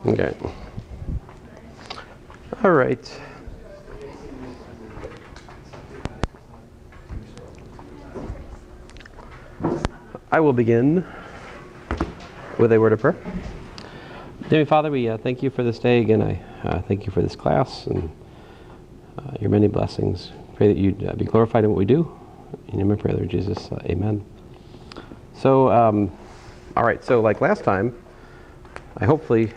Okay. All right. I will begin with a word of prayer. Dear Father, we thank you for this day. Again, I thank you for this class and your many blessings. Pray that you'd be glorified in what we do. In your name I pray, Lord Jesus. Amen. So, all right. So like last time, I hopefully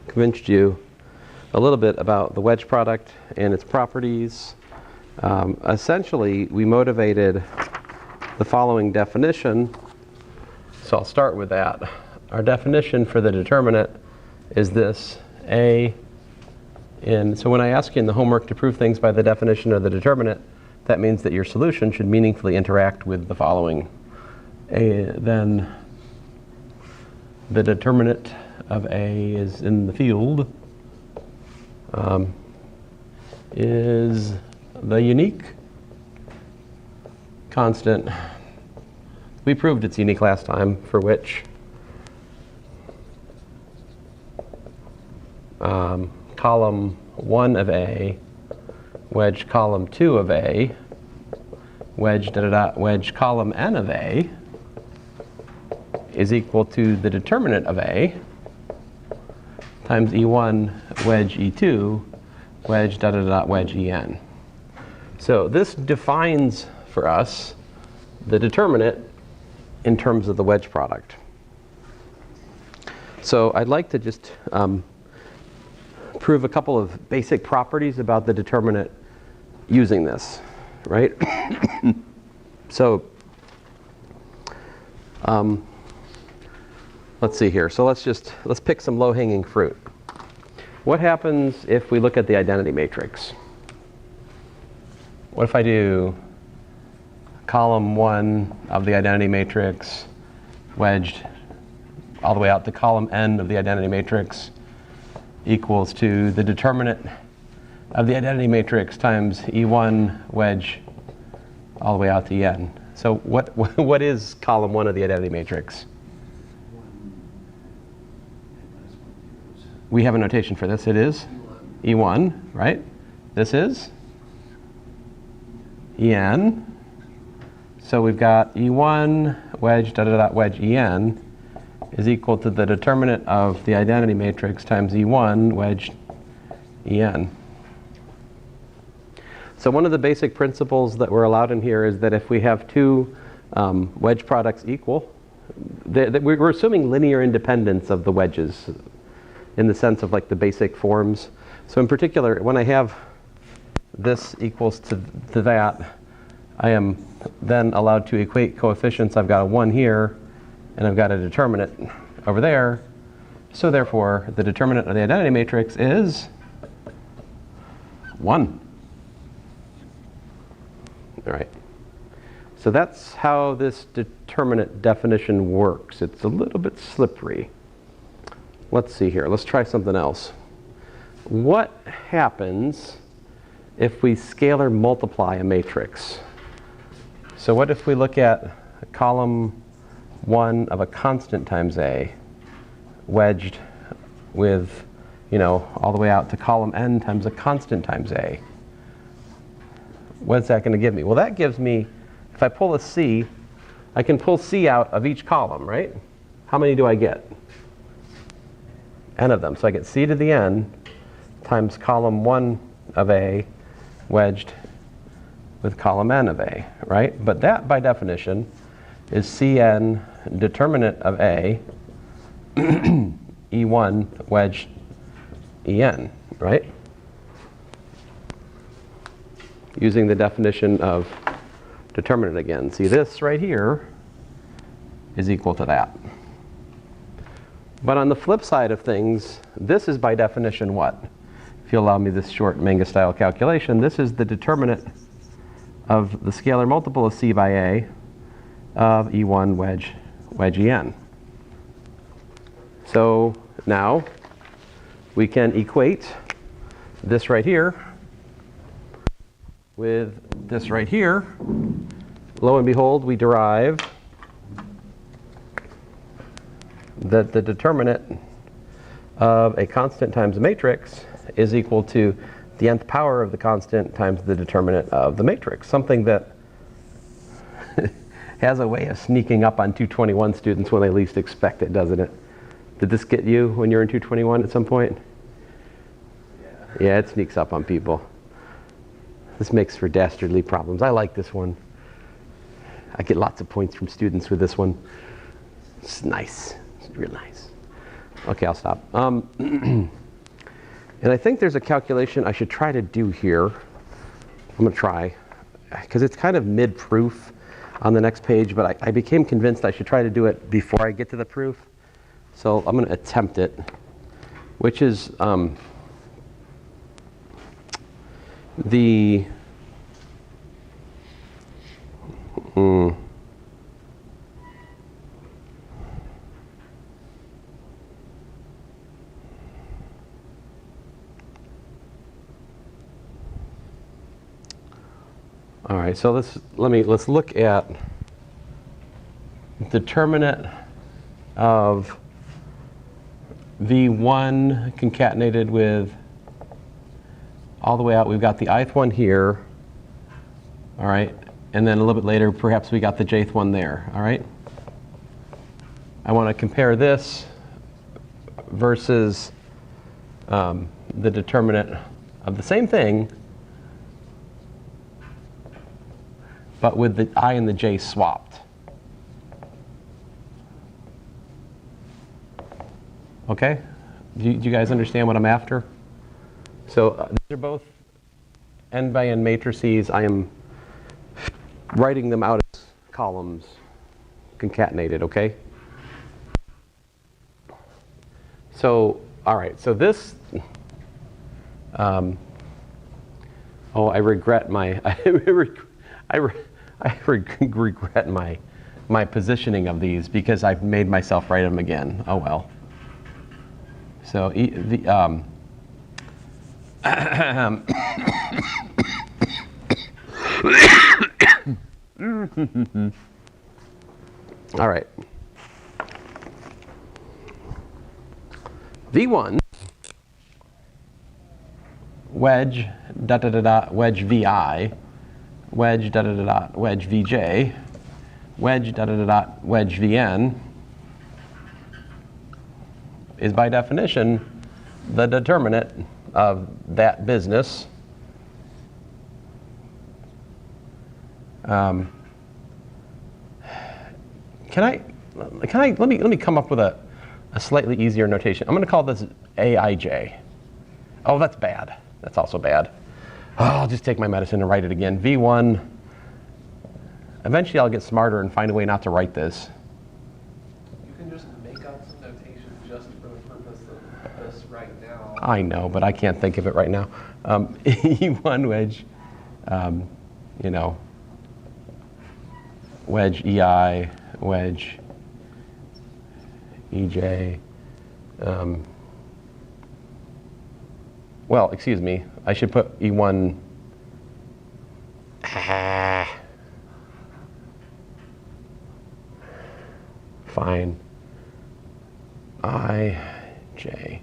convinced you a little bit about the wedge product and its properties. Essentially, we motivated the following definition. So I'll start with that. Our definition for the determinant is this, A. And so when I ask you in the homework to prove things by the definition of the determinant, that means that your solution should meaningfully interact with the following. Then the determinant of A is in the field, is the unique constant. We proved it's unique last time, for which column 1 of A, wedge column 2 of A, wedge wedge column n of A is equal to the determinant of A times E1 wedge E2 wedge wedge En. So this defines for us the determinant in terms of the wedge product. So I'd like to just prove a couple of basic properties about the determinant using this, right? So let's see here. So let's pick some low-hanging fruit. What happens if we look at the identity matrix? What if I do column 1 of the identity matrix wedged all the way out to column n of the identity matrix equals to the determinant of the identity matrix times E1 wedge all the way out to En. So what is column 1 of the identity matrix? We have a notation for this. It is E1, right? This is En. So we've got E1 wedge wedge En is equal to the determinant of the identity matrix times E1 wedge En. So one of the basic principles that we're allowed in here is that if we have two wedge products equal, we're assuming linear independence of the wedges in the sense of like the basic forms. So in particular, when I have this equals to that, I am then allowed to equate coefficients. I've got a 1 here, and I've got a determinant over there. So therefore, the determinant of the identity matrix is 1. All right. So that's how this determinant definition works. It's a little bit slippery. Let's see here. Let's try something else. What happens if we scalar multiply a matrix? So what if we look at column 1 of a constant times A wedged with, all the way out to column n times a constant times A? What's that going to give me? Well, that gives me, if I pull a C, I can pull C out of each column, right? How many do I get? N of them. So I get C to the n times column 1 of A wedged with column n of A, right? But that, by definition, is Cn determinant of A E1 wedge En, right? Using the definition of determinant again. See, this right here is equal to that. But on the flip side of things, this is by definition what? If you allow me this short manga-style calculation, this is the determinant of the scalar multiple of C by A of E1 wedge En. So now we can equate this right here with this right here. Lo and behold, we derive that the determinant of a constant times a matrix is equal to the nth power of the constant times the determinant of the matrix. Something that has a way of sneaking up on 221 students when they least expect it, doesn't it? Did this get you when you're in 221 at some point? Yeah, it sneaks up on people. This makes for dastardly problems. I like this one. I get lots of points from students with this one. It's nice. It's real nice. Okay, I'll stop. And I think there's a calculation I should try to do here. I'm going to try, because it's kind of mid-proof on the next page, but I became convinced I should try to do it before I get to the proof. So I'm going to attempt it, which is the all right, so let's look at determinant of V1 concatenated with all the way out. We've got the ith one here, all right, and then a little bit later perhaps we got the jth one there, all right? I want to compare this versus the determinant of the same thing, but with the I and the j swapped. Okay? Do you guys understand what I'm after? So these are both n by n matrices. I am writing them out as columns, concatenated, okay? So, all right, so this, oh, I regret my, I regret my positioning of these because I've made myself write them again. Oh well. So all right. V1 wedge dot dot dot dot wedge VI wedge dot dot dot dot wedge VJ wedge dot dot dot dot wedge VN is by definition the determinant of that business. Let me come up with a slightly easier notation. I'm going to call this AIJ. Oh, that's bad. That's also bad. Oh, I'll just take my medicine and write it again. V1. Eventually I'll get smarter and find a way not to write this. You can just make up some notation just for the purpose of this right now. I know, but I can't think of it right now. E1 wedge, you know, wedge EI, wedge EJ. Well, excuse me, I should put E1. Fine. IJ.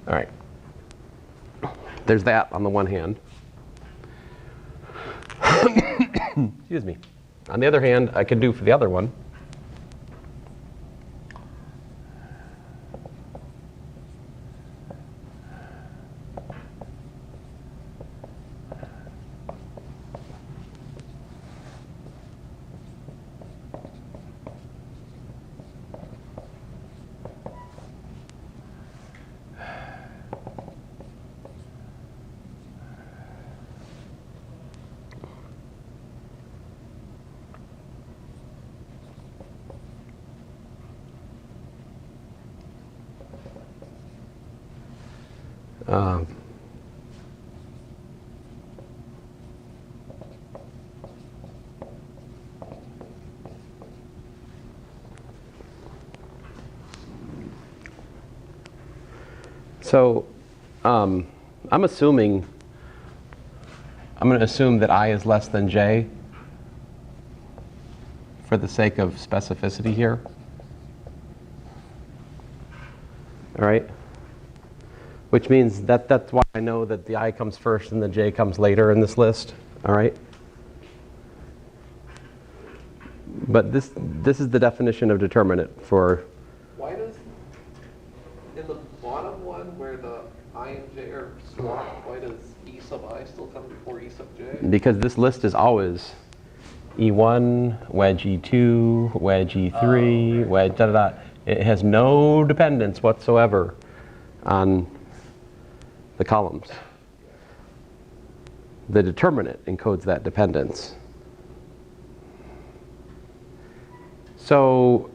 All right. There's that on the one hand. Excuse me. On the other hand, I could do for the other one. So I'm going to assume that I is less than j for the sake of specificity here. all right? Which means that's why I know that the I comes first and the J comes later in this list, all right? But this is the definition of determinant for... Why does, in the bottom one where the I and J are swapped, why does E sub I still come before E sub J? Because this list is always E1, wedge E2, wedge E3, wedge da-da-da. It has no dependence whatsoever on the columns. The determinant encodes that dependence. So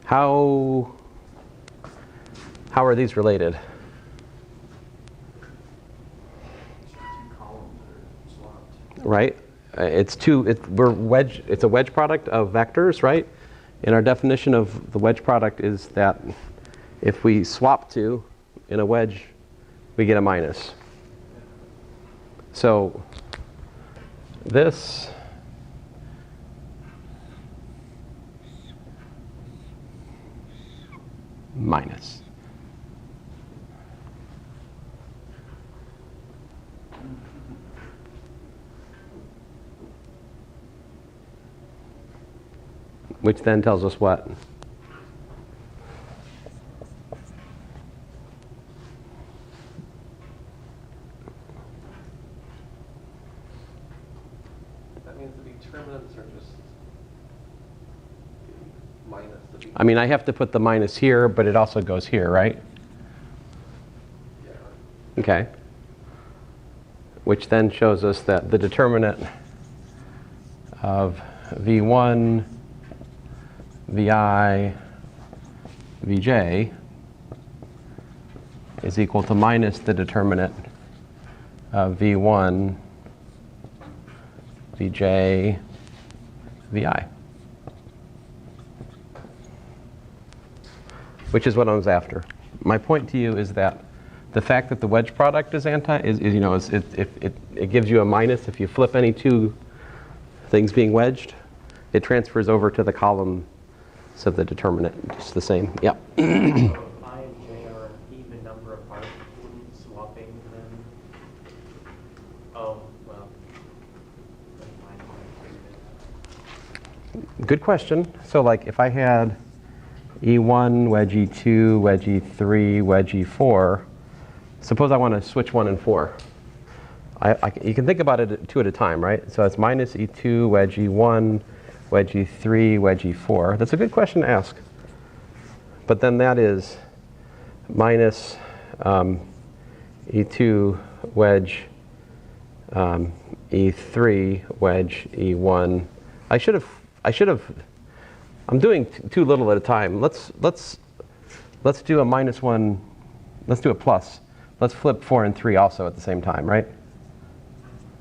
how are these related? Right? It's a wedge product of vectors, right? And our definition of the wedge product is that if we swap two in a wedge, we get a minus. So this minus. Which then tells us what? That means the determinants are just minus the determinant. I mean, I have to put the minus here, but it also goes here, right? Yeah. Okay. Which then shows us that the determinant of V1, Vi, Vj is equal to minus the determinant of V1, Vj, Vi. Which is what I was after. My point to you is that the fact that the wedge product is it gives you a minus if you flip any two things being wedged, it transfers over to the column of the determinant, just the same. Yeah. So if I and J are an even number apart, wouldn't swapping them? Oh, well. Good question. So like if I had E1, wedge E2, wedge E3, wedge E4, suppose I want to switch 1 and 4. You can think about it two at a time, right? So it's minus E2, wedge E1, wedge E3, wedge E4. That's a good question to ask. But then that is minus E2, wedge E3, wedge E1. I should have. I'm doing too little at a time. Let's do a minus 1. Let's do a plus. Let's flip 4 and 3 also at the same time, right?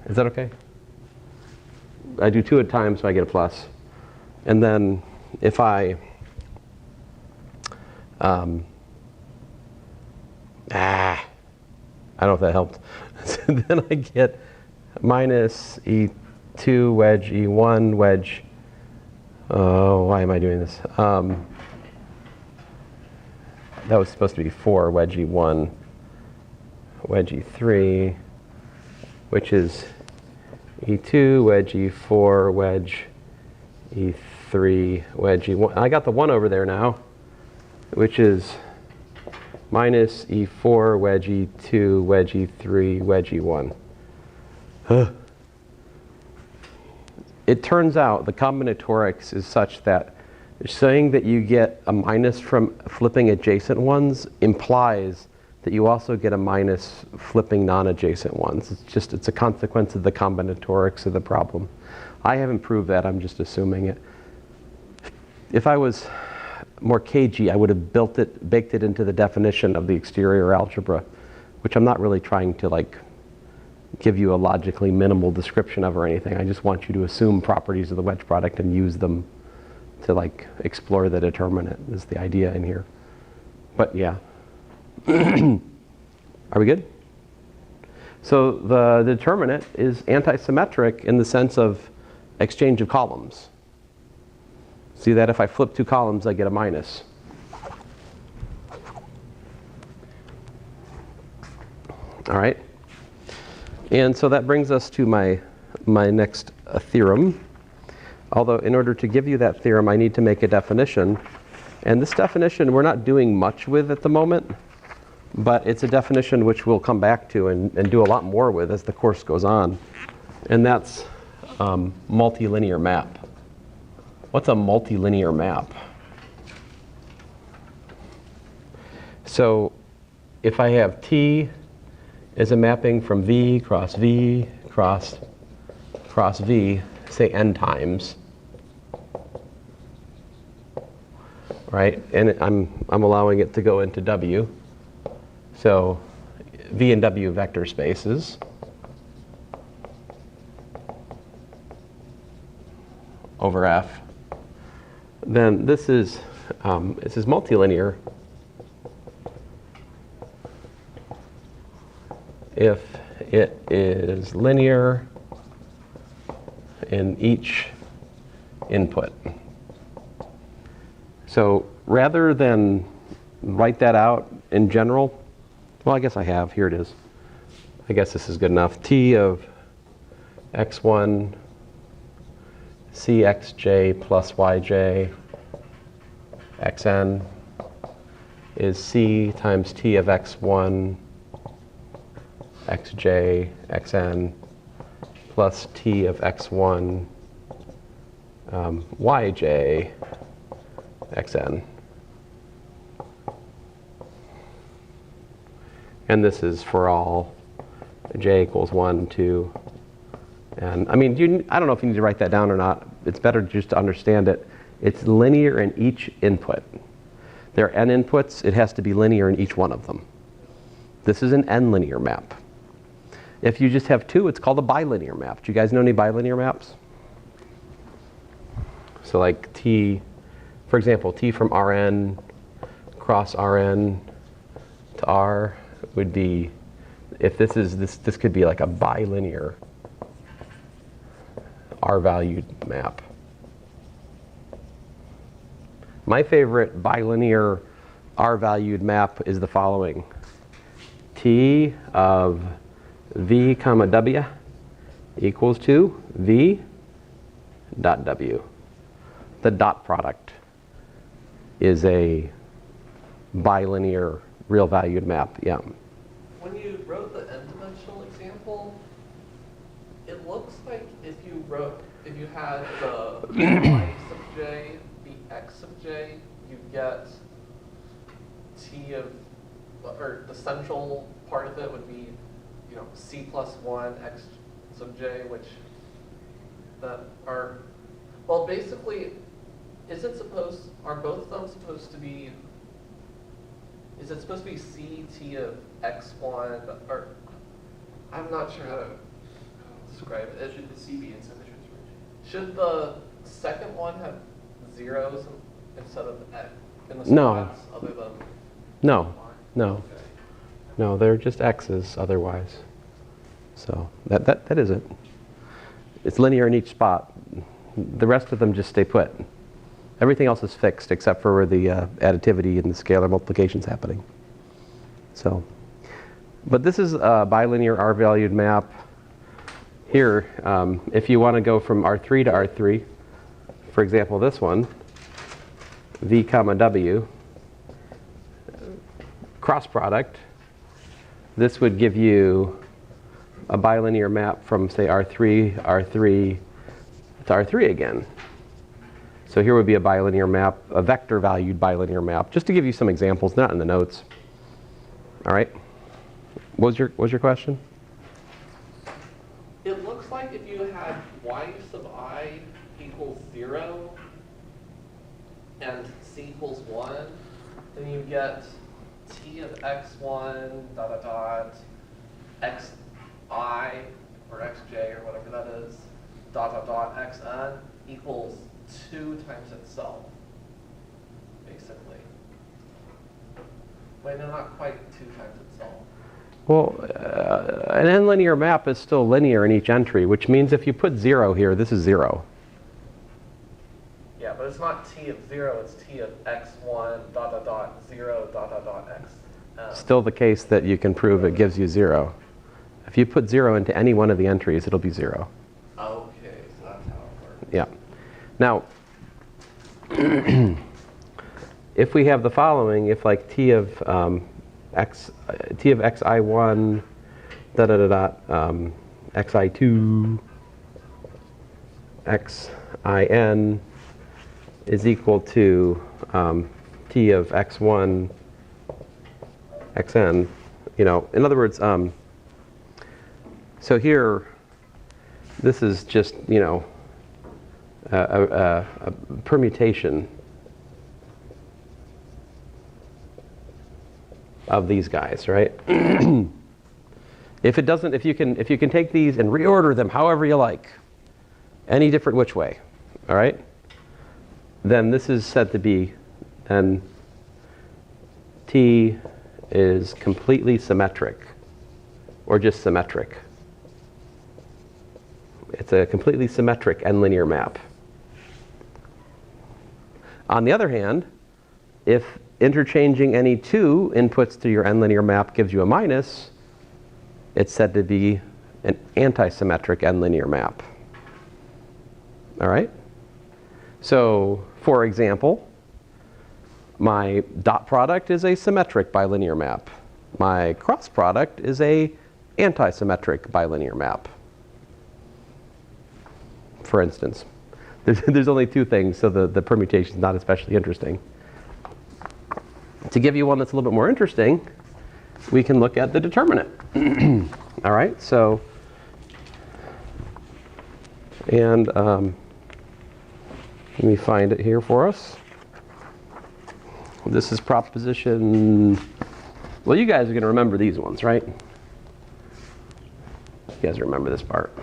Is that okay? I do 2 at a time, so I get a plus. And then if I I don't know if that helped. So then I get minus E2, wedge E1, wedge. Oh, why am I doing this? That was supposed to be 4, wedge E1, wedge E3, which is E2, wedge E4, wedge E3, wedge E1. I got the 1 over there now, which is minus E4, wedge E2, wedge E3, wedge E1. It turns out the combinatorics is such that saying that you get a minus from flipping adjacent ones implies that you also get a minus flipping non-adjacent ones. It's a consequence of the combinatorics of the problem. I haven't proved that, I'm just assuming it. If I was more cagey, I would have baked it into the definition of the exterior algebra, which I'm not really trying to like give you a logically minimal description of or anything. I just want you to assume properties of the wedge product and use them to like explore the determinant is the idea in here. But yeah. Are we good? So the determinant is antisymmetric in the sense of exchange of columns. See that if I flip 2 columns, I get a minus. All right. And so that brings us to my next theorem. Although in order to give you that theorem, I need to make a definition. And this definition we're not doing much with at the moment, but it's a definition which we'll come back to and do a lot more with as the course goes on. And that's multilinear map. What's a multilinear map? So if I have T is a mapping from V cross V cross V, say n times, right? And I'm allowing it to go into W. So V and W vector spaces. Over F. Then this is multilinear if it is linear in each input. So rather than write that out in general, well, I guess I have. Here it is. I guess this is good enough. T of x1 cxj plus yj xn is c times t of x1 xj xn plus t of x1 yj xn. And this is for all j equals 1, 2. And I mean, I don't know if you need to write that down or not. It's better just to understand it. It's linear in each input. There are n inputs. It has to be linear in each one of them. This is an n-linear map. If you just have 2, it's called a bilinear map. Do you guys know any bilinear maps? So like T, for example, T from Rn cross Rn to R would be, if this could be like a bilinear R-valued map. My favorite bilinear R-valued map is the following. T of V comma W equals to V dot W. The dot product is a bilinear real valued map, yeah. When you wrote the n-dimensional example, it looks like if you had the y sub j, the x sub j, you get t of, or the central part of it would be, c plus 1 x sub j, which that are, well, basically, are both of them supposed to be, is it supposed to be c t of x1, or, I'm not sure how to describe it. Should the C be inside the transformation? Should the second one have zeros instead of x in the No. spots other than No, y? no, Okay. no, they're just x's otherwise. So that is it. It's linear in each spot. The rest of them just stay put. Everything else is fixed except for where the additivity and the scalar multiplication is happening. So, but this is a bilinear R-valued map. Here, if you want to go from R3 to R3, for example, this one, V comma W, cross product, this would give you a bilinear map from, say, R3 to R3 again. So here would be a bilinear map, a vector valued bilinear map, just to give you some examples, not in the notes. All right? What was your question? It looks like if you had y sub I equals 0 and c equals 1, then you get t of x1 dot dot dot xi or xj or whatever that is dot dot dot xn equals 2 times itself, basically. Wait, no, not quite 2 times itself. Well, an n-linear map is still linear in each entry, which means if you put 0 here, this is 0. Yeah, Yeah, but it's not t of 0, it's t of x1 dot dot dot 0 dot dot dot x. Still the case that you can prove it gives you 0. If you put 0 into any one of the entries, it'll be 0. Okay, so that's how it works. Yeah. Now, if we have the following, if like t of xi1 da da da dot xi2 xin is equal to t of x1 xn, you know, in other words, so here, this is just, you know, a permutation of these guys, right? If it doesn't, if you can take these and reorder them however you like, any different which way, all right? Then this is said to be, and T is completely symmetric, or just symmetric. It's a completely symmetric n-linear map. On the other hand, if interchanging any two inputs to your n-linear map gives you a minus, it's said to be an anti-symmetric n-linear map. All right? So, for example, my dot product is a symmetric bilinear map. My cross product is a anti-symmetric bilinear map, for instance. There's only two things, so the permutation is not especially interesting. To give you one that's a little bit more interesting, we can look at the determinant. All right, so, and let me find it here for us. This is proposition, well, you guys are going to remember these ones, right? You guys remember this part.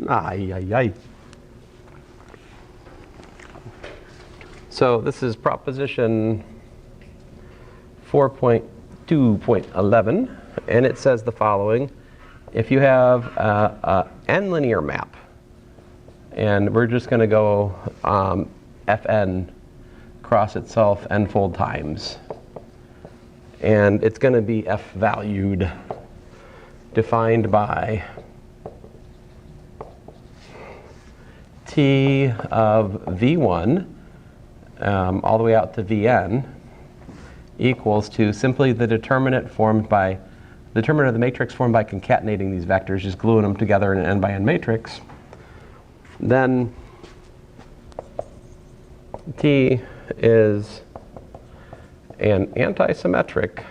Ay, ay, ay. So this is proposition 4.2.11, and it says the following. If you have a n-linear map, and we're just going to go fn cross itself n-fold times, and it's going to be f-valued, defined by t of v1 all the way out to vn equals to simply the determinant of the matrix formed by concatenating these vectors, just gluing them together in an n by n matrix. Then T is an anti-symmetric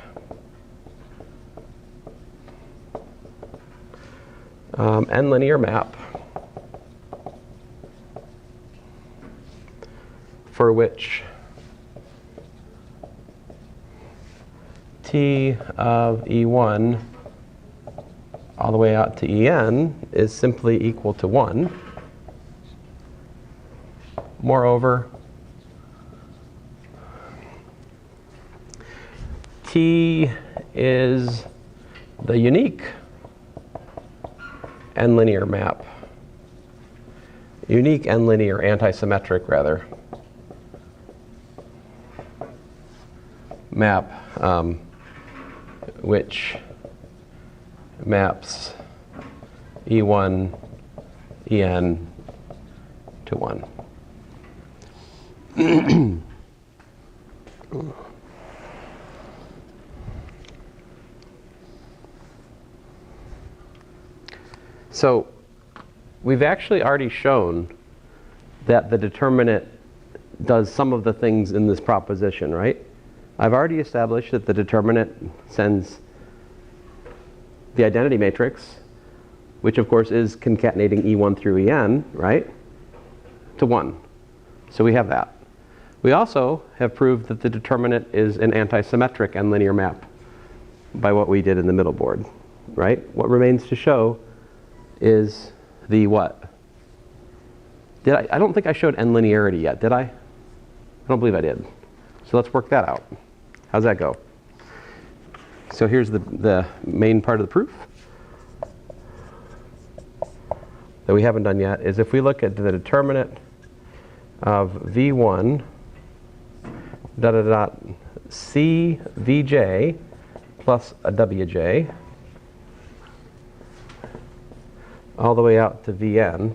n-linear map for which T of E1 all the way out to En is simply equal to 1. Moreover, T is the unique n-linear map. Unique n-linear, anti-symmetric rather, map which maps E1, En to 1. So we've actually already shown that the determinant does some of the things in this proposition, right? I've already established that the determinant sends the identity matrix, which of course is concatenating E1 through En, right, to 1. So we have that. We also have proved that the determinant is an anti-symmetric n-linear map by what we did in the middle board, right? What remains to show is the what? I don't think I showed n-linearity yet, did I? I don't believe I did. So let's work that out. How's that go? So here's the main part of the proof that we haven't done yet, is if we look at the determinant of V1 dot dot dot C Vj plus a Wj all the way out to Vn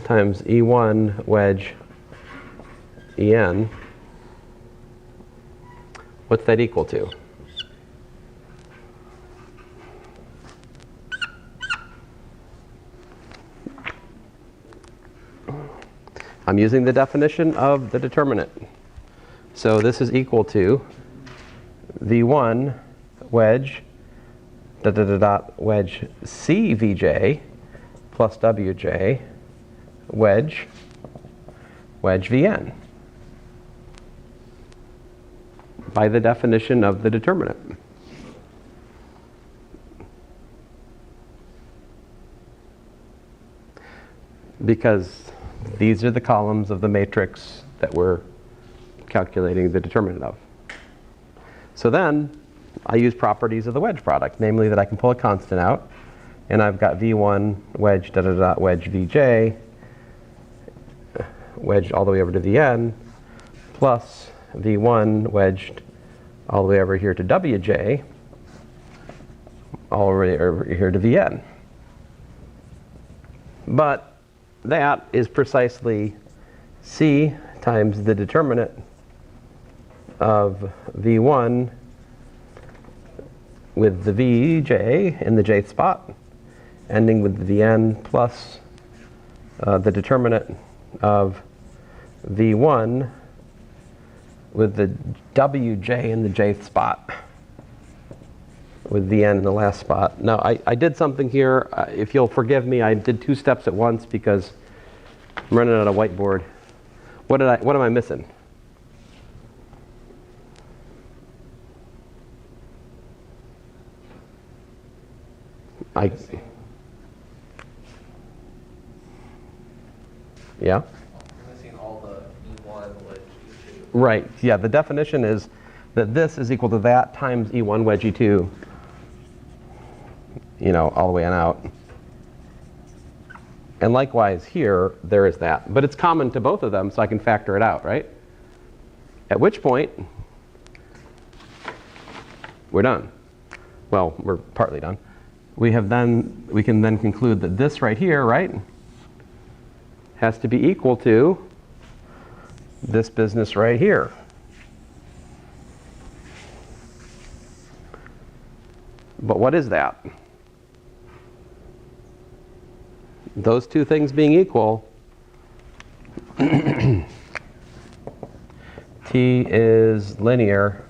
times E1 wedge En, what's that equal to? I'm using the definition of the determinant. So this is equal to V1 wedge dot dot dot dot wedge C Vj plus Wj wedge Vn by the definition of the determinant. Because these are the columns of the matrix that we're calculating the determinant of. So then I use properties of the wedge product, namely that I can pull a constant out, and I've got V1 wedge dot dot dot wedge Vj wedged all the way over to Vn plus V1 wedged all the way over here to Wj all the way over here to Vn. But that is precisely C times the determinant of V1 with the Vj in the jth spot, ending with the Vn plus the determinant of V1 with the Wj in the jth spot, with Vn in the last spot. Now, I did something here. If you'll forgive me, I did two steps at once because I'm running out of whiteboard. What am I missing? Yeah? Missing all the E1 wedge E2. Right. Yeah, the definition is that this is equal to that times E1 wedge E2, you know, all the way on out. And likewise here, there is that. But it's common to both of them, so I can factor it out, right? At which point, we're done. Well, we're partly done. We can then conclude that this right here, right, has to be equal to this business right here. But what is that? Those two things being equal, T is linear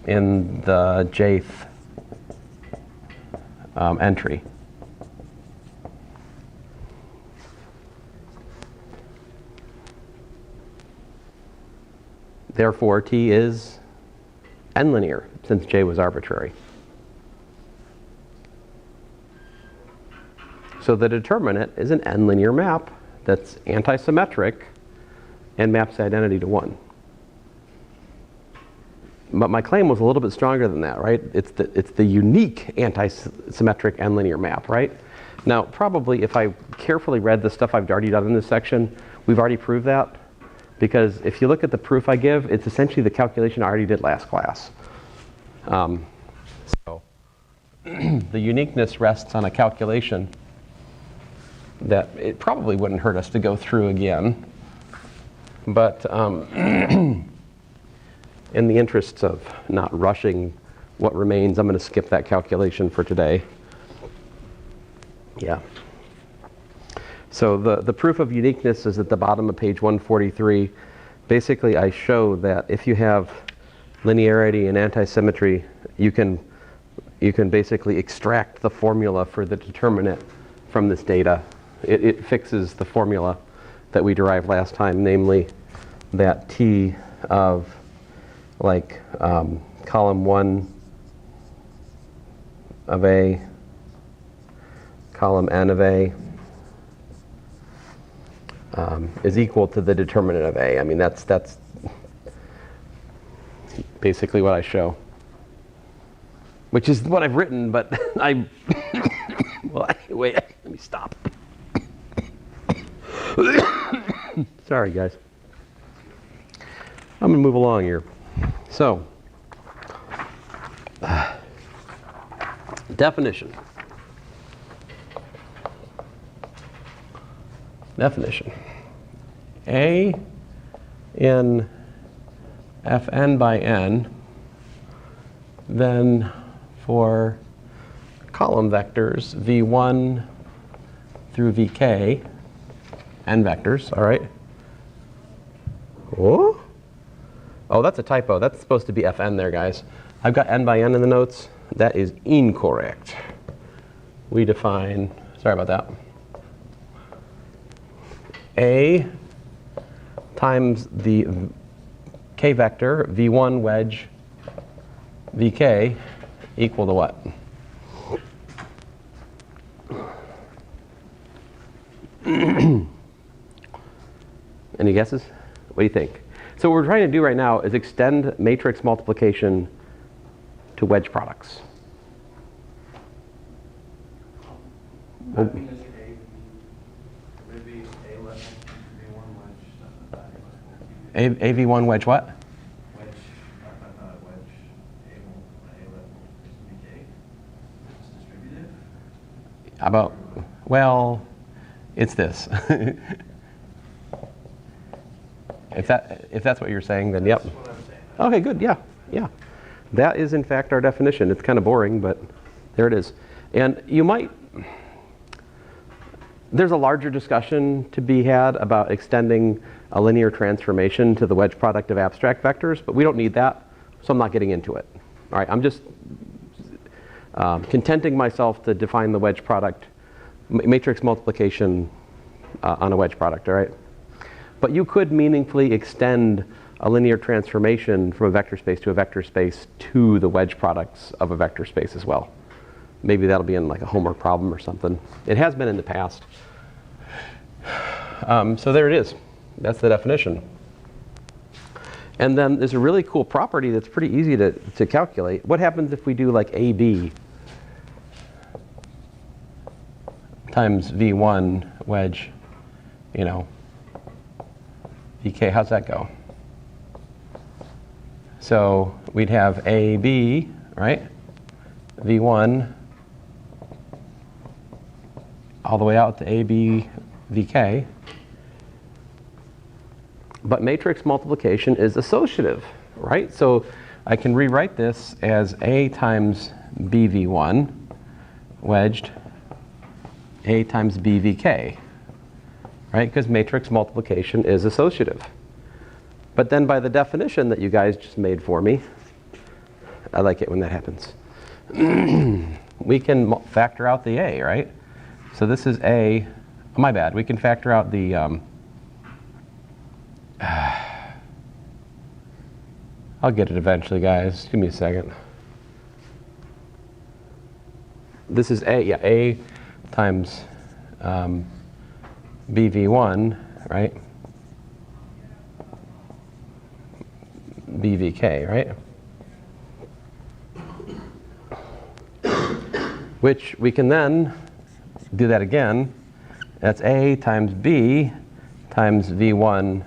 in the jth entry. Therefore, T is n-linear, since J was arbitrary. So the determinant is an n-linear map that's anti-symmetric and maps the identity to 1. But my claim was a little bit stronger than that, right? It's the unique anti-symmetric n-linear map, right? Now, probably if I carefully read the stuff I've already done in this section, we've already proved that. Because if you look at the proof I give, it's essentially the calculation I already did last class. So the uniqueness rests on a calculation that it probably wouldn't hurt us to go through again. But in the interests of not rushing what remains, I'm going to skip that calculation for today. Yeah. So the proof of uniqueness is at the bottom of page 143. Basically, I show that if you have linearity and antisymmetry, you can basically extract the formula for the determinant from this data. It fixes the formula that we derived last time, namely that T of like column 1 of A, column n of A, is equal to the determinant of A. I mean, that's basically what I show, which is what I've written, but well, wait, let me stop. Sorry, guys. I'm going to move along here. So, definition. Definition. A in Fn by n, then for column vectors v1 through vk, n vectors, all right? Oh, that's a typo. That's supposed to be Fn there, guys. I've got n by n in the notes. That is incorrect. We define, sorry about that, A times the k vector, v1 wedge vk, equal to what? Any guesses? What do you think? So what we're trying to do right now is extend matrix multiplication to wedge products. I think it's maybe A left V1 wedge. AV1 wedge what? Wedge, wedge, A left VK. It's distributive. How about, well, it's this. If that's what you're saying, then yep. That's what I'm saying. Okay, good, yeah, yeah. That is in fact our definition. It's kind of boring, but there it is. And you might, there's a larger discussion to be had about extending a linear transformation to the wedge product of abstract vectors, but we don't need that, so I'm not getting into it. All right, I'm just contenting myself to define the wedge product, matrix multiplication on a wedge product, all right? But you could meaningfully extend a linear transformation from a vector space to a vector space to the wedge products of a vector space as well. Maybe that'll be in like a homework problem or something. It has been in the past. So there it is. That's the definition. And then there's a really cool property that's pretty easy to calculate. What happens if we do like AB times V1 wedge, you know, VK, how's that go? So we'd have AB, right? V1 all the way out to AB VK. But matrix multiplication is associative, right? So I can rewrite this as A times BV1 wedged A times BVK, right? Because matrix multiplication is associative. But then by the definition that you guys just made for me, I like it when that happens, we can factor out the A, right? So this is A, oh, my bad, we can factor out the, I'll get it eventually, guys. Give me a second. This is A, yeah, A times BV1, right? BVK, right? Which we can then do that again. That's A times B times V1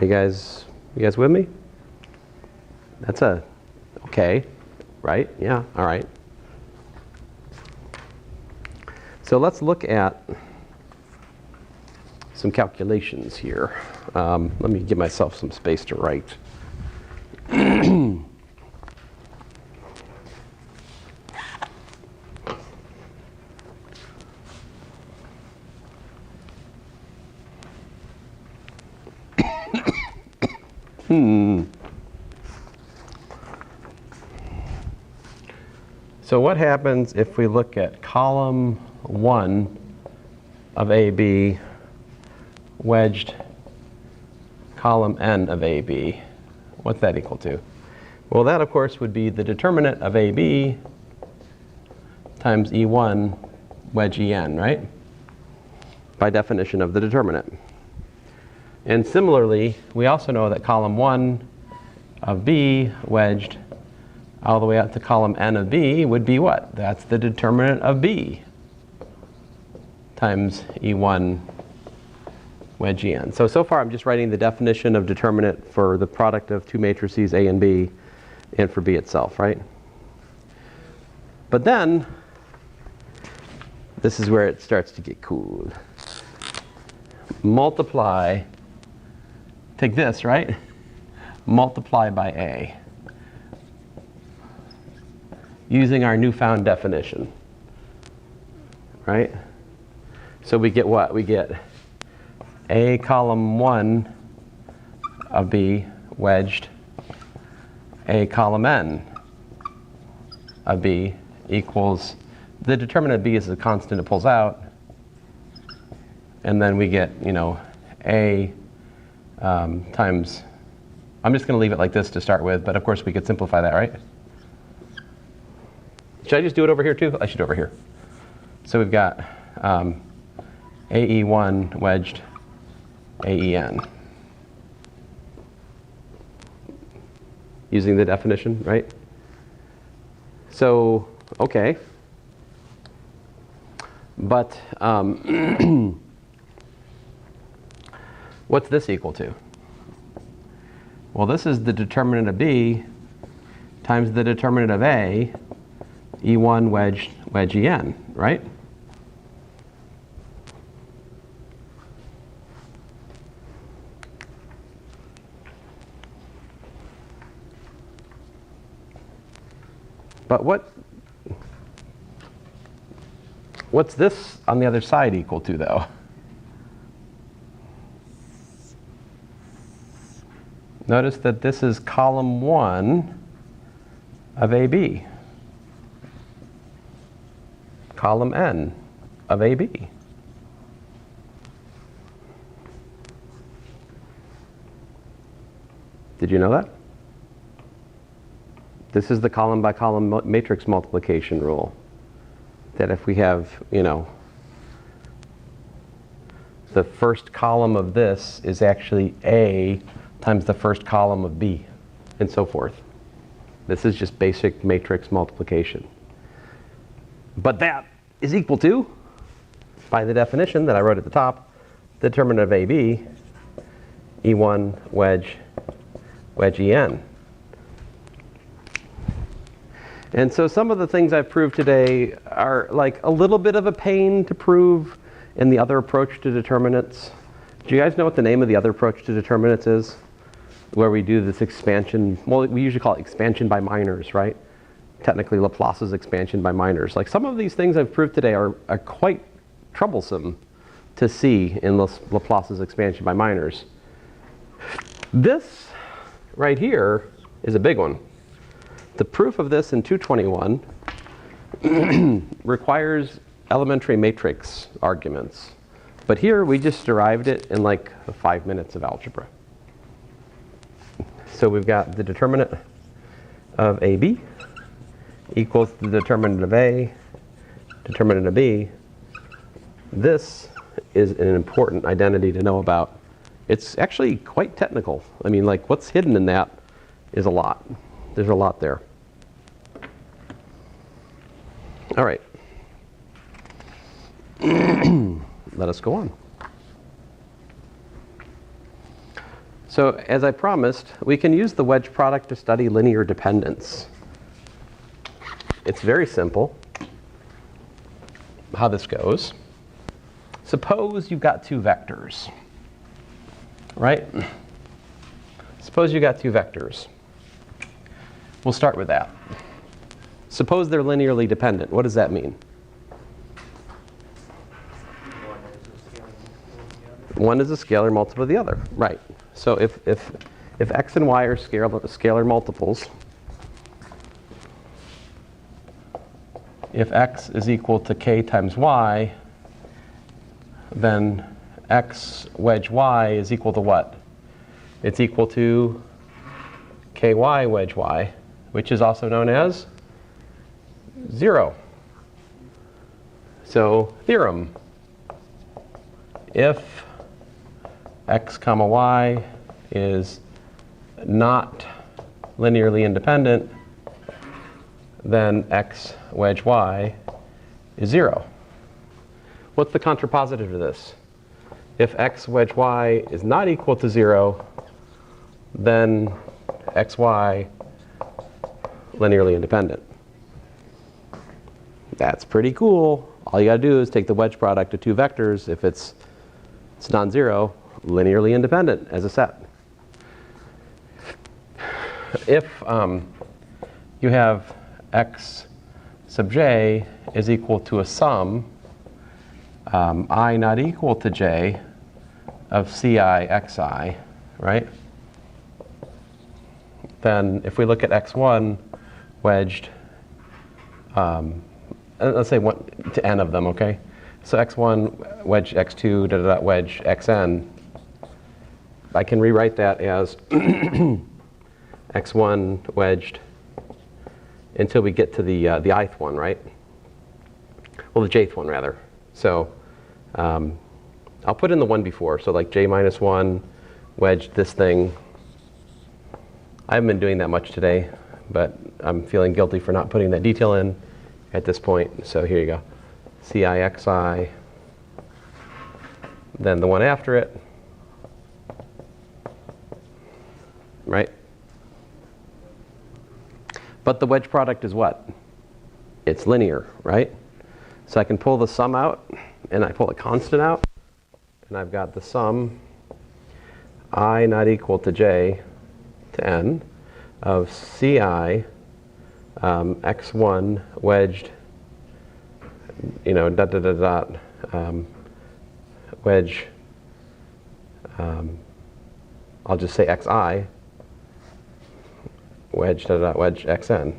You guys with me? That's a okay, right? Yeah, all right. So let's look at some calculations here. Let me give myself some space to write. So what happens if we look at column 1 of AB wedged column N of AB? What's that equal to? Well, that, of course, would be the determinant of AB times E1 wedge En, right? By definition of the determinant. And similarly, we also know that column 1 of B wedged all the way out to column N of B would be what? That's the determinant of B times E1 wedge En. So far I'm just writing the definition of determinant for the product of two matrices A and B and for B itself, right? But then, this is where it starts to get cool. Multiply, take this, right? Multiply by A. Using our newfound definition, right? So we get what? We get A column 1 of B wedged A column N of B equals, the determinant of B is a constant it pulls out, and then we get, you know, A times, I'm just going to leave it like this to start with, but of course we could simplify that, right? Should I just do it over here too? I should do it over here. So we've got AE1 wedged AEN. Using the definition, right? So, okay. But what's this equal to? Well, this is the determinant of B times the determinant of A, E1 wedge En, right? But what's this on the other side equal to, though? Notice that this is column 1 of AB. Column N of AB. Did you know that? This is the column by column matrix multiplication rule. That if we have, you know, the first column of this is actually A times the first column of B, and so forth. This is just basic matrix multiplication. But that is equal to, by the definition that I wrote at the top, the determinant of AB, E1 wedge En. And so some of the things I've proved today are like a little bit of a pain to prove in the other approach to determinants. Do you guys know what the name of the other approach to determinants is? Where we do this expansion, well, we usually call it expansion by minors, right? Technically Laplace's expansion by minors. Like some of these things I've proved today are quite troublesome to see in Laplace's expansion by minors. This right here is a big one. The proof of this in 221 requires elementary matrix arguments. But here we just derived it in like 5 minutes of algebra. So we've got the determinant of AB equals the determinant of A, determinant of B. This is an important identity to know about. It's actually quite technical. I mean, like what's hidden in that is a lot. There's a lot there. All right. Let us go on. So as I promised, we can use the wedge product to study linear dependence. It's very simple how this goes. Suppose you've got two vectors, right? Suppose you got two vectors. We'll start with that. Suppose they're linearly dependent. What does that mean? One is a scalar multiple of the other. Right. So if x and y are scalar multiples, if x is equal to k times y, then x wedge y is equal to what? It's equal to ky wedge y, which is also known as 0. So theorem, if x comma y is not linearly independent, then x wedge y is 0. What's the contrapositive to this? If x wedge y is not equal to 0, then xy linearly independent. That's pretty cool. All you got to do is take the wedge product of two vectors. If it's non-zero, linearly independent as a set. If you have x sub j is equal to a sum I not equal to j of ci xi, right? Then if we look at x1 wedged, let's say 1 to n of them, okay? So x1 wedge x2 wedge xn, I can rewrite that as x1 wedged until we get to the ith one, right? Well, the jth one rather. So I'll put in the one before, so like j minus 1 wedged this thing. I haven't been doing that much today, but I'm feeling guilty for not putting that detail in at this point. So here you go. CIXI, then the one after it, right? But the wedge product is what? It's linear, right? So I can pull the sum out, and I pull a constant out, and I've got the sum I not equal to j to n of ci x1 wedged, dot dot dot dot wedge. I'll just say xi wedge dot dot wedge xn.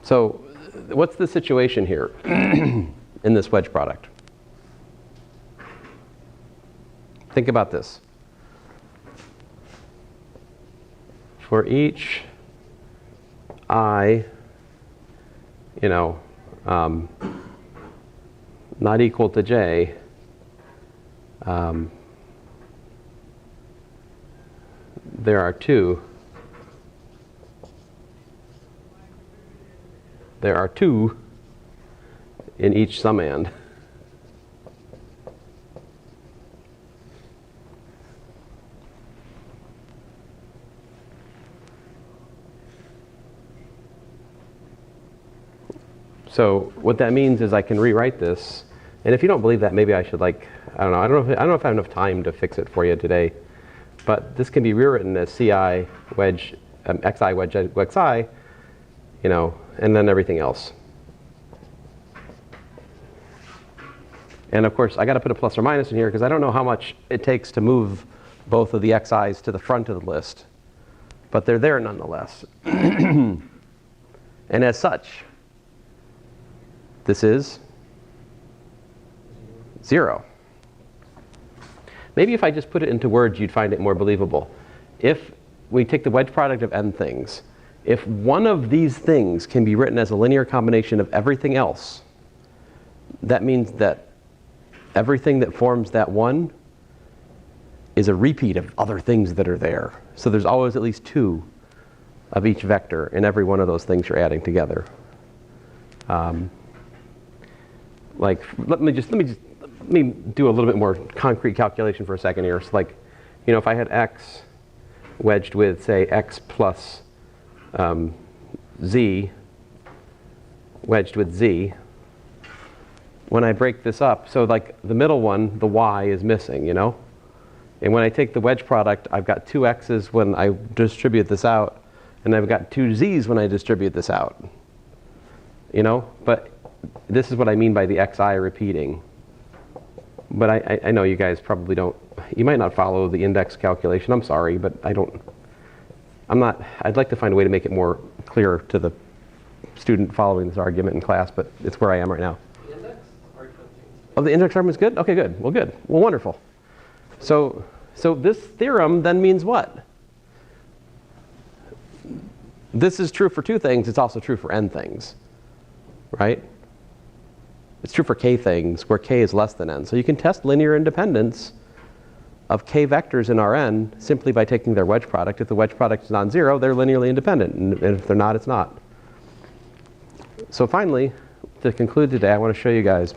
So what's the situation here in this wedge product? Think about this. For each I, not equal to j, there are two. There are two in each summand. So what that means is I can rewrite this, and if you don't believe that, maybe I should I don't know if I have enough time to fix it for you today, but this can be rewritten as ci wedge xi wedge xi, and then everything else. And of course, I got to put a plus or minus in here because I don't know how much it takes to move both of the xi's to the front of the list, but they're there nonetheless. And as such, this is 0. Maybe if I just put it into words, you'd find it more believable. If we take the wedge product of n things, if one of these things can be written as a linear combination of everything else, that means that everything that forms that one is a repeat of other things that are there. So there's always at least two of each vector in every one of those things you're adding together. Let me do a little bit more concrete calculation for a second here. So if I had x wedged with, say, x plus z wedged with z, when I break this up, so the middle one, the y is missing, And when I take the wedge product, I've got two x's when I distribute this out, and I've got two z's when I distribute this out. But this is what I mean by the xi repeating. But I know you guys probably don't, you might not follow the index calculation. I'm sorry, but I'd like to find a way to make it more clear to the student following this argument in class, but it's where I am right now. The index argument seems to Oh, the indeterminate is good? Okay, good. Well, good. Well, wonderful. So this theorem then means what? This is true for two things. It's also true for n things, right? It's true for k things where k is less than n. So you can test linear independence of k vectors in Rn simply by taking their wedge product. If the wedge product is non-zero, they're linearly independent. And if they're not, it's not. So finally, to conclude today, I want to show you guys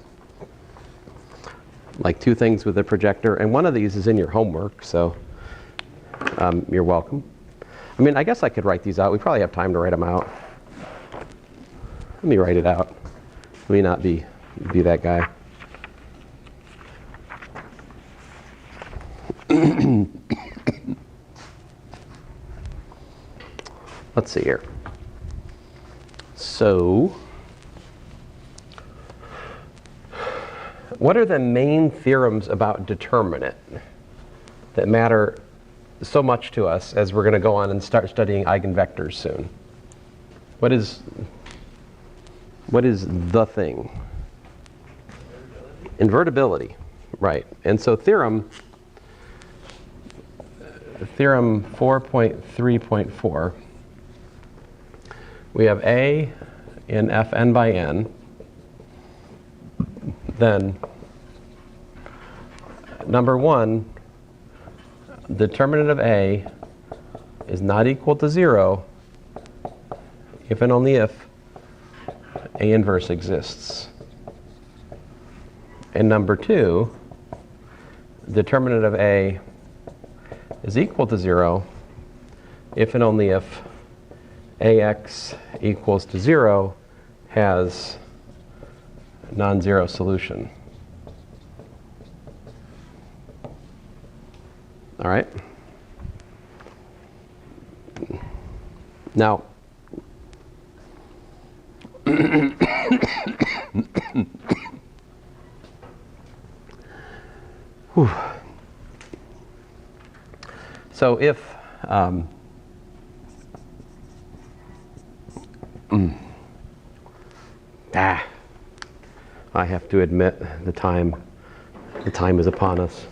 like two things with the projector. And one of these is in your homework, so you're welcome. I mean, I guess I could write these out. We probably have time to write them out. Let me write it out. Let me not be that guy. Let's see here. So, what are the main theorems about determinant that matter so much to us as we're going to go on and start studying eigenvectors soon? What is the thing? Invertibility, right. And so theorem 4.3.4, we have A in Fn by n, then number one, determinant of A is not equal to 0 if and only if A inverse exists. And number two, determinant of A is equal to 0 if and only if AX equals to 0 has non-zero solution. All right? Now, so if I have to admit the time is upon us.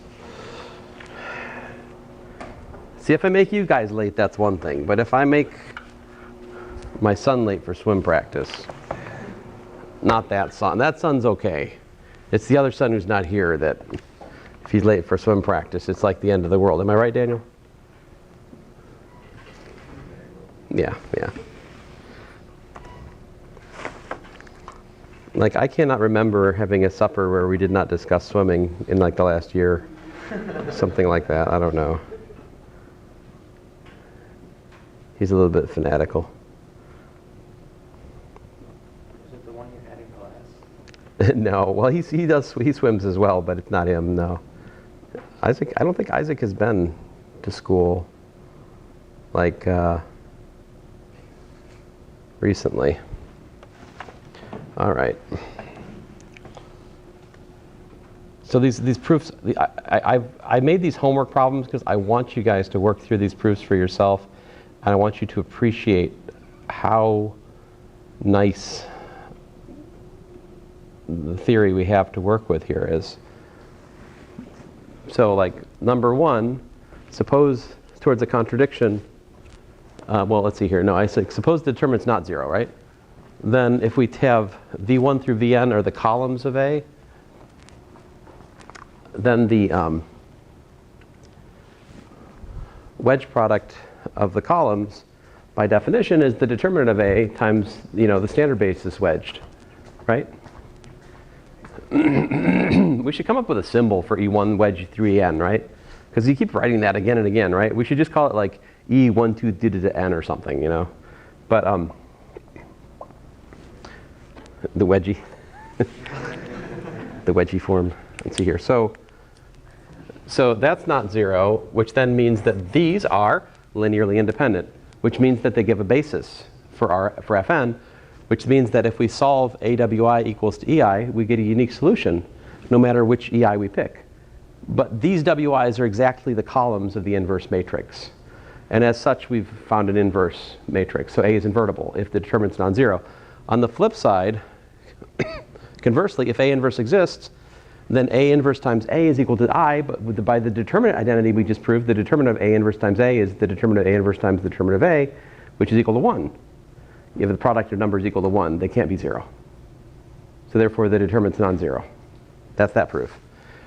See, if I make you guys late, that's one thing. But if I make my son late for swim practice, not that son's okay. It's the other son who's not here that if he's late for swim practice, it's like the end of the world. Am I right, Daniel? Yeah. Like, I cannot remember having a supper where we did not discuss swimming in like the last year. Something like that. I don't know. He's a little bit fanatical. Is it the one you had in class? No. Well, he swims as well, but it's not him, no. Isaac, I don't think Isaac has been to school like recently. All right. So these proofs, I made these homework problems because I want you guys to work through these proofs for yourself, and I want you to appreciate how nice the theory we have to work with here is. So like number one, suppose towards a contradiction, well, let's see here. No, I said suppose the determinant's not 0, right? Then if we have V1 through Vn are the columns of A, then the wedge product of the columns, by definition, is the determinant of A times, the standard basis wedged, right? We should come up with a symbol for E1 wedge through En, right? Because you keep writing that again and again, right? We should just call it like E1, 2, d to N or something, But the wedgie, the wedgie form. Let's see here. So that's not 0, which then means that these are linearly independent, which means that they give a basis for Fn, which means that if we solve AWI equals to EI, we get a unique solution, no matter which EI we pick. But these WIs are exactly the columns of the inverse matrix. And as such, we've found an inverse matrix. So A is invertible if the determinant's non-zero. On the flip side, conversely, if A inverse exists, then A inverse times A is equal to I, but by the determinant identity we just proved, the determinant of A inverse times A is the determinant of A inverse times the determinant of A, which is equal to 1. If the product of numbers equal to 1, they can't be 0. So therefore the determinant's non-zero. That's that proof.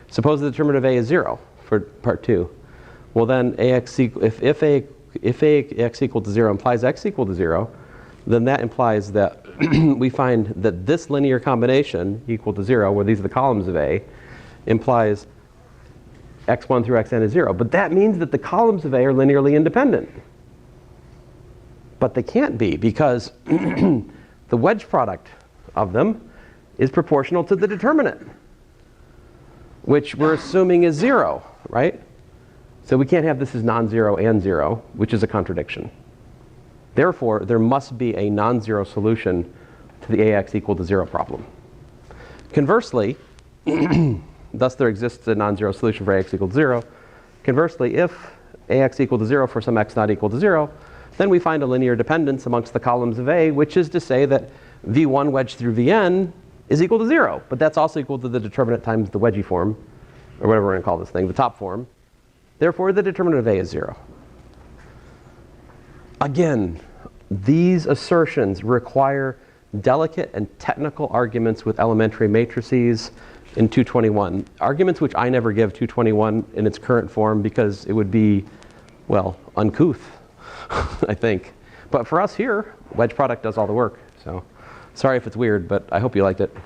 Suppose the determinant of A is 0 for part 2. Well then if AX equal to 0 implies X equal to 0, then that implies that we find that this linear combination equal to 0, where these are the columns of A, implies x1 through xn is 0. But that means that the columns of A are linearly independent. But they can't be, because the wedge product of them is proportional to the determinant, which we're assuming is 0, right? So we can't have this as non-zero and 0, which is a contradiction. Therefore, there must be a non-zero solution to the AX equal to 0 problem. Conversely, thus there exists a non-zero solution for AX equal to 0. Conversely, if AX equal to 0 for some x not equal to 0, then we find a linear dependence amongst the columns of A, which is to say that V1 wedged through Vn is equal to 0. But that's also equal to the determinant times the wedgie form, or whatever we're going to call this thing, the top form. Therefore, the determinant of A is 0. Again, these assertions require delicate and technical arguments with elementary matrices in 221. Arguments which I never give 221 in its current form because it would be, well, uncouth, I think. But for us here, wedge product does all the work. So sorry if it's weird, but I hope you liked it.